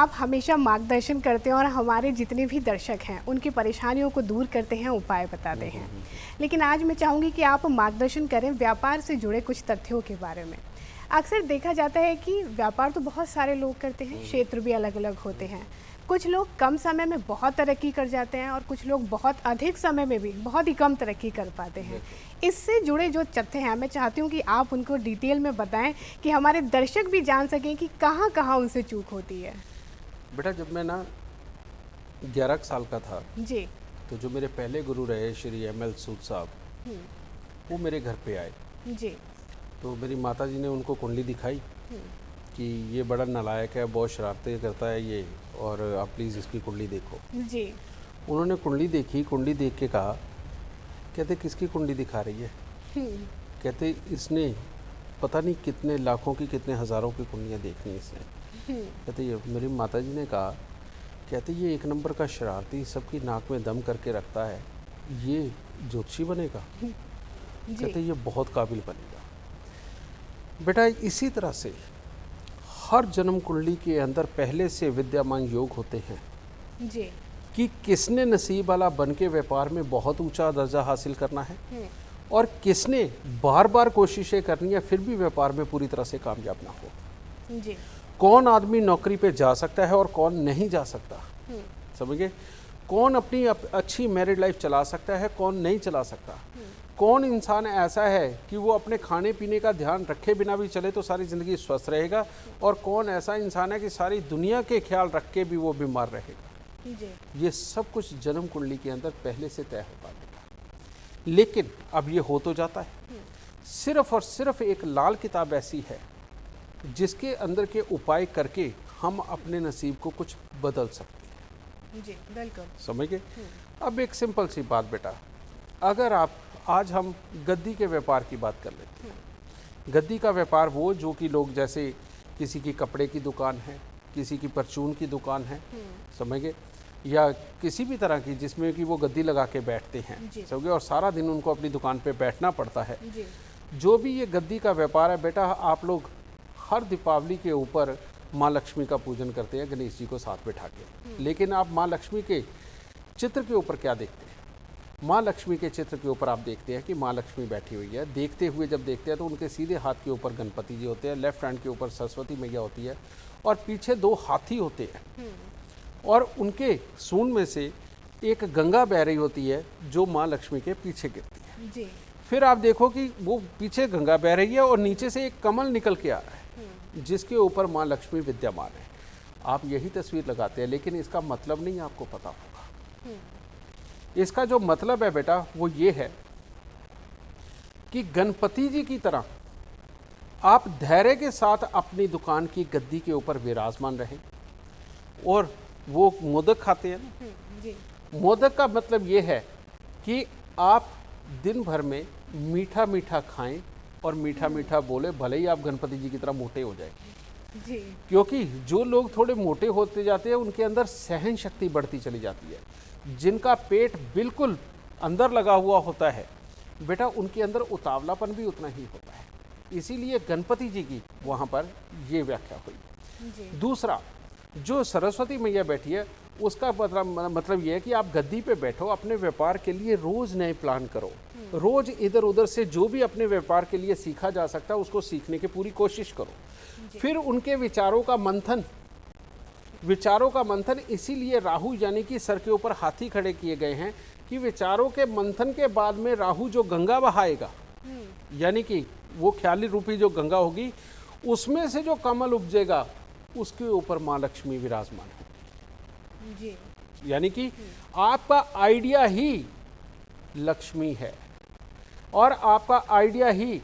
आप हमेशा मार्गदर्शन करते हैं और हमारे जितने भी दर्शक हैं उनकी परेशानियों को दूर करते हैं, उपाय बताते हैं। लेकिन आज मैं चाहूँगी कि आप मार्गदर्शन करें व्यापार से जुड़े कुछ तथ्यों के बारे में। अक्सर देखा जाता है कि व्यापार तो बहुत सारे लोग करते हैं, क्षेत्र भी अलग अलग होते हैं। कुछ लोग कम समय में बहुत तरक्की कर जाते हैं और कुछ लोग बहुत अधिक समय में भी बहुत ही कम तरक्की कर पाते हैं। इससे जुड़े जो तथ्य हैं मैं चाहती हूँ कि आप उनको डिटेल में बताएं कि हमारे दर्शक भी जान सकें कि कहाँ कहाँ उनसे चूक होती है। बेटा, जब मैं ना 11 साल का था जी तो जो मेरे पहले गुरु रहे श्री ML सूद साहब, वो मेरे घर पे आए। जी तो मेरी माता जी ने उनको कुंडली दिखाई कि ये बड़ा नालायक है, बहुत शरारतें करता है ये, और आप प्लीज़ इसकी कुंडली देखो। जी उन्होंने कुंडली देखी, कुंडली देख के कहा, कहते किसकी कुंडली दिखा रही है? कहते इसने पता नहीं कितने लाखों की कितने हज़ारों की कुंडलियाँ देखनी इसने। कहते ये मेरी माता जी ने कहा, कहते ये एक नंबर का शरारती, सबकी नाक में दम करके रखता है, ये ज्योतिषी बनेगा? कहते ये बहुत काबिल बनेगा। बेटा, इसी तरह से हर जन्म कुंडली के अंदर पहले से विद्यमान योग होते हैं जी कि किसने नसीब वाला बन के व्यापार में बहुत ऊंचा दर्जा हासिल करना है और किसने बार बार कोशिशें करनी है फिर भी व्यापार में पूरी तरह से कामयाब ना हो। जी कौन आदमी नौकरी पे जा सकता है और कौन नहीं जा सकता, समझिए। कौन अपनी अच्छी मैरिड लाइफ चला सकता है, कौन नहीं चला सकता। कौन इंसान ऐसा है कि वो अपने खाने पीने का ध्यान रखे बिना भी चले तो सारी ज़िंदगी स्वस्थ रहेगा, और कौन ऐसा इंसान है कि सारी दुनिया के ख्याल रख के भी वो बीमार रहेगा। जी ये सब कुछ जन्म कुंडली के अंदर पहले से तय होता है। लेकिन अब ये हो तो जाता है, सिर्फ और सिर्फ एक लाल किताब ऐसी है जिसके अंदर के उपाय करके हम अपने नसीब को कुछ बदल सकते हैं। जी बिल्कुल, समझ गए। अब एक सिंपल सी बात बेटा, अगर आप आज हम गद्दी के व्यापार की बात कर लेते हैं। गद्दी का व्यापार वो जो कि लोग जैसे किसी की कपड़े की दुकान है, किसी की परचून की दुकान है, समझ गए, या किसी भी तरह की जिसमें कि वो गद्दी लगा के बैठते हैं, समझ गए, और सारा दिन उनको अपनी दुकान पे बैठना पड़ता है। जो भी ये गद्दी का व्यापार है बेटा, आप लोग हर दीपावली के ऊपर माँ लक्ष्मी का पूजन करते हैं, गणेश जी को साथ बैठा के। लेकिन आप माँ लक्ष्मी के चित्र के ऊपर क्या देखते हैं? माँ लक्ष्मी के चित्र के ऊपर आप देखते हैं कि माँ लक्ष्मी बैठी हुई है। देखते हुए जब देखते हैं तो उनके सीधे हाथ के ऊपर गणपति जी होते हैं, लेफ्ट हैंड के ऊपर सरस्वती मैया होती है, और पीछे 2 हाथी होते हैं, और उनके सूंड में से एक गंगा बह रही होती है जो माँ लक्ष्मी के पीछे गिरती है। जी फिर आप देखो कि वो पीछे गंगा बह रही है और नीचे से एक कमल निकल के आ रहा है जिसके ऊपर माँ लक्ष्मी विद्यमान है। आप यही तस्वीर लगाते हैं, लेकिन इसका मतलब नहीं आपको पता होगा। इसका जो मतलब है बेटा वो ये है कि गणपति जी की तरह आप धैर्य के साथ अपनी दुकान की गद्दी के ऊपर विराजमान रहें। और वो मोदक खाते हैं ना, जी मोदक का मतलब ये है कि आप दिन भर में मीठा मीठा खाएं और मीठा मीठा बोले, भले ही आप गणपति जी की तरह मोटे हो जाए। जी क्योंकि जो लोग थोड़े मोटे होते जाते हैं उनके अंदर सहन शक्ति बढ़ती चली जाती है। जिनका पेट बिल्कुल अंदर लगा हुआ होता है बेटा, उनके अंदर उतावलापन भी उतना ही होता है। इसीलिए गणपति जी की वहाँ पर ये व्याख्या हुई। जी दूसरा, जो सरस्वती मैया बैठी है उसका मतलब ये है कि आप गद्दी पे बैठो, अपने व्यापार के लिए रोज़ नए प्लान करो, रोज़ इधर उधर से जो भी अपने व्यापार के लिए सीखा जा सकता है उसको सीखने की पूरी कोशिश करो। फिर उनके विचारों का मंथन इसीलिए राहु यानी कि सर के ऊपर हाथी खड़े किए गए हैं कि विचारों के मंथन के बाद में राहु जो गंगा बहाएगा, यानी कि वो ख्याली रूपी जो गंगा होगी उसमें से जो कमल उपजेगा उसके ऊपर माँ लक्ष्मी विराजमान है। जी यानी कि आपका आइडिया ही लक्ष्मी है और आपका आइडिया ही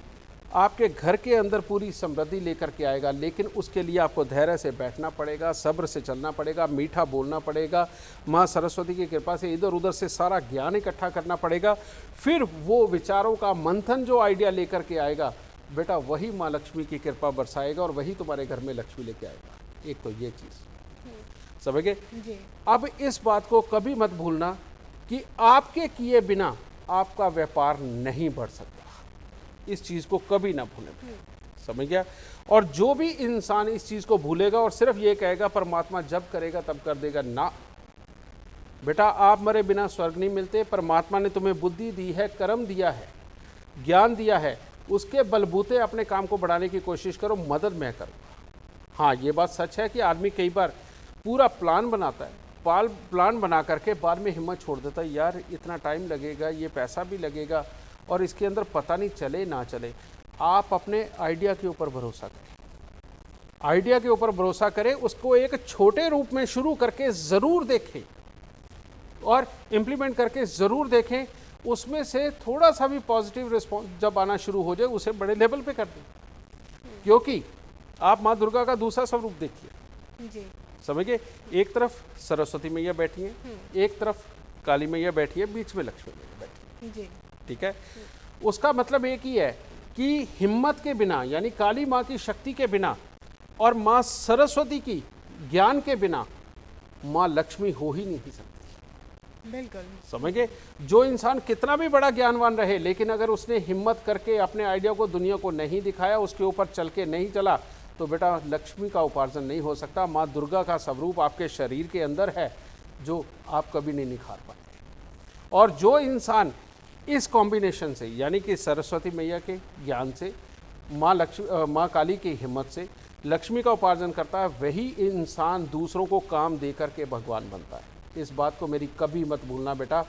आपके घर के अंदर पूरी समृद्धि लेकर के आएगा। लेकिन उसके लिए आपको धैर्य से बैठना पड़ेगा, सब्र से चलना पड़ेगा, मीठा बोलना पड़ेगा, माँ सरस्वती की कृपा से इधर उधर से सारा ज्ञान इकट्ठा करना पड़ेगा। फिर वो विचारों का मंथन जो आइडिया लेकर के आएगा बेटा, वही माँ लक्ष्मी की कृपा बरसाएगा और वही तुम्हारे घर में लक्ष्मी लेके आएगा। एक तो ये चीज़ समझ गए। अब इस बात को कभी मत भूलना कि आपके किए बिना आपका व्यापार नहीं बढ़ सकता। इस चीज़ को कभी ना भूलें, समझ गया। और जो भी इंसान इस चीज़ को भूलेगा और सिर्फ ये कहेगा परमात्मा जब करेगा तब कर देगा, ना बेटा, आप मरे बिना स्वर्ग नहीं मिलते। परमात्मा ने तुम्हें बुद्धि दी है, कर्म दिया है, ज्ञान दिया है, उसके बलबूते अपने काम को बढ़ाने की कोशिश करो, मदद मैं करूँगा। हाँ, ये बात सच है कि आदमी कई बार पूरा प्लान बनाता है, प्लान बना करके बाद में हिम्मत छोड़ देता है, यार इतना टाइम लगेगा, ये पैसा भी लगेगा और इसके अंदर पता नहीं चले ना चले। आप अपने आइडिया के ऊपर भरोसा करें, आइडिया के ऊपर भरोसा करें, उसको एक छोटे रूप में शुरू करके ज़रूर देखें और इम्प्लीमेंट करके ज़रूर देखें। उसमें से थोड़ा सा भी पॉजिटिव रिस्पॉन्स जब आना शुरू हो जाए, उसे बड़े लेवल पे कर दें। क्योंकि आप माँ दुर्गा का दूसरा स्वरूप देखिए जी, समझिए, एक तरफ सरस्वती मैया बैठी हैं, एक तरफ काली मैया बैठी है, बीच में लक्ष्मी मैया बैठी है। जी, ठीक है, उसका मतलब एक ही है कि हिम्मत के बिना, यानी काली माँ की शक्ति के बिना और माँ सरस्वती की ज्ञान के बिना माँ लक्ष्मी हो ही नहीं सकती। बिल्कुल। समझ गए। जो इंसान कितना भी बड़ा ज्ञानवान रहे, लेकिन अगर उसने हिम्मत करके अपने आइडिया को दुनिया को नहीं दिखाया, उसके ऊपर चल के नहीं चला, तो बेटा लक्ष्मी का उपार्जन नहीं हो सकता। माँ दुर्गा का स्वरूप आपके शरीर के अंदर है, जो आप कभी नहीं निखार पाएंगे। और जो इंसान इस कॉम्बिनेशन से, यानी कि सरस्वती मैया के ज्ञान से, माँ काली की हिम्मत से लक्ष्मी का उपार्जन करता है, वही इंसान दूसरों को काम दे करके भगवान बनता है। इस बात को मेरी कभी मत भूलना बेटा।